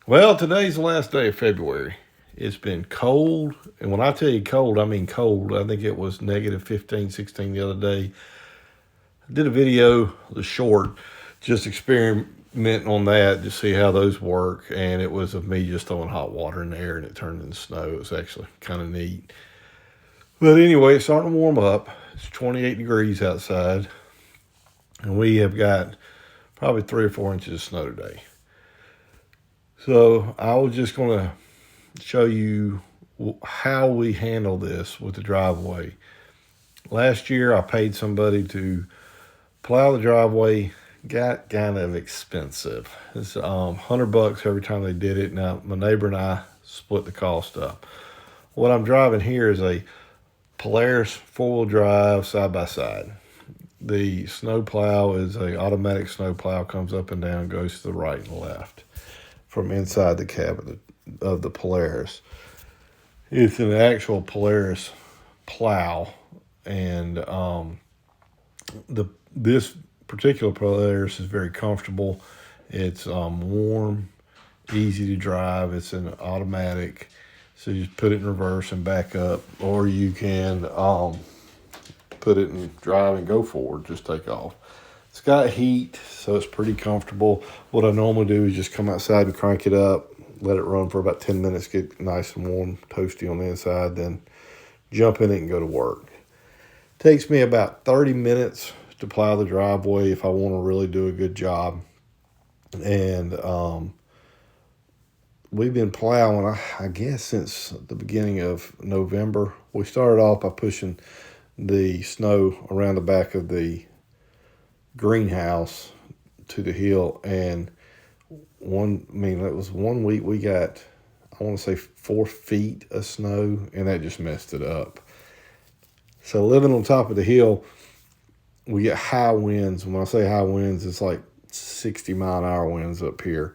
Well, today's the last day of February. It's been cold, and when I tell you cold, I mean cold. I think it was negative 15, 16 the other day. I did a video, the short, just experimenting on that to see how those work, and it was of me just throwing hot water in the air and it turned into snow. It was actually kind of neat. But anyway, it's starting to warm up. It's 28 degrees outside, and we have got probably 3 or 4 inches of snow today. So I was just going to show you how we handle this with the driveway. Last year, I paid somebody to plow the driveway. Got kind of expensive. It's $100 every time they did it. Now my neighbor and I split the cost up. What I'm driving here is a Polaris 4-wheel drive side by side. The snow plow is a automatic snow plow, comes up and down, goes to the right and left from inside the cab of the Polaris. It's an actual Polaris plow, and this particular Polaris is very comfortable. It's warm, easy to drive. It's an automatic, so you just put it in reverse and back up, or you can put it in drive and go forward, just take off. It's got heat, so it's pretty comfortable. What I normally do is just come outside and crank it up, let it run for about 10 minutes, get nice and warm, toasty on the inside, then jump in it and go to work. It takes me about 30 minutes to plow the driveway if I want to really do a good job. And we've been plowing, I guess, since the beginning of November. We started off by pushing the snow around the back of the greenhouse to the hill, and it was 1 week we got, I want to say 4 feet of snow, and that just messed it up. So living on top of the hill, we get high winds. When I say high winds, it's like 60-mile-an-hour winds up here,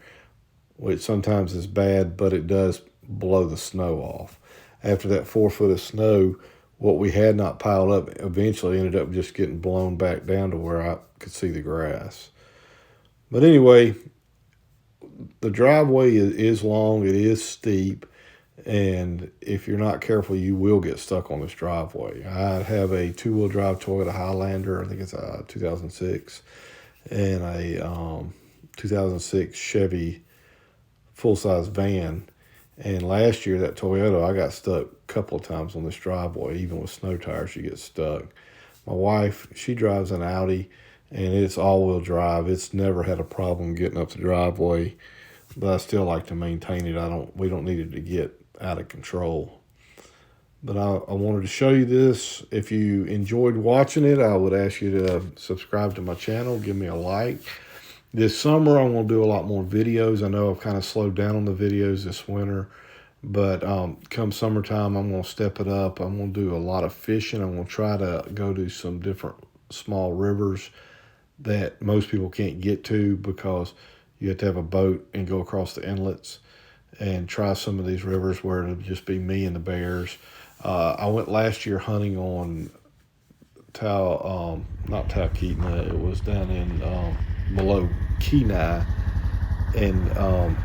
which sometimes is bad, but it does blow the snow off. After that 4 foot of snow, what we had not piled up eventually ended up just getting blown back down to where I could see the grass. But anyway, the driveway is long, it is steep, and if you're not careful, you will get stuck on this driveway. I have a 2-wheel drive Toyota Highlander, I think it's a 2006, and a 2006 Chevy full-size van. And last year, that Toyota, I got stuck a couple of times on this driveway. Even with snow tires, you get stuck. My wife, she drives an Audi, and it's all-wheel drive. It's never had a problem getting up the driveway, but I still like to maintain it. We don't need it to get out of control. But I wanted to show you this. If you enjoyed watching it, I would ask you to subscribe to my channel, give me a like. This summer, I'm going to do a lot more videos. I know I've kind of slowed down on the videos this winter, but come summertime, I'm going to step it up. I'm going to do a lot of fishing. I'm going to try to go to some different small rivers that most people can't get to because you have to have a boat and go across the inlets, and try some of these rivers where it'll just be me and the bears. I went last year hunting on not Talkeetna. It was down in below Kenai, and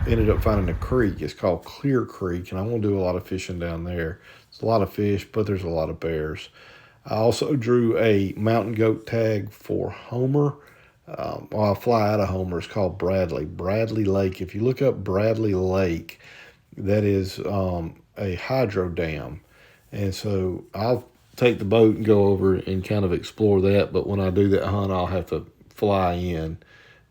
ended up finding a creek. It's called Clear Creek, and I'm going to do a lot of fishing down there. It's a lot of fish, but there's a lot of bears. I also drew a mountain goat tag for Homer. I fly out of Homer. It's called Bradley Lake. If you look up Bradley Lake, that is a hydro dam. And so I'll take the boat and go over and kind of explore that. But when I do that hunt, I'll have to fly in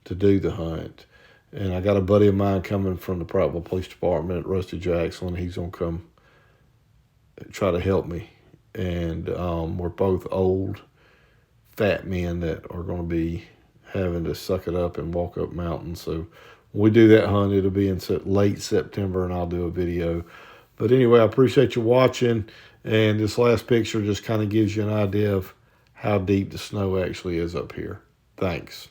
to do the hunt. And I got a buddy of mine coming from the Prattville Police Department at Rusty Jackson. He's going to come try to help me. And we're both old, fat men that are going to be having to suck it up and walk up mountains. So when we do that hunt, it'll be in late September, and I'll do a video. But anyway, I appreciate you watching. And this last picture just kind of gives you an idea of how deep the snow actually is up here. Thanks.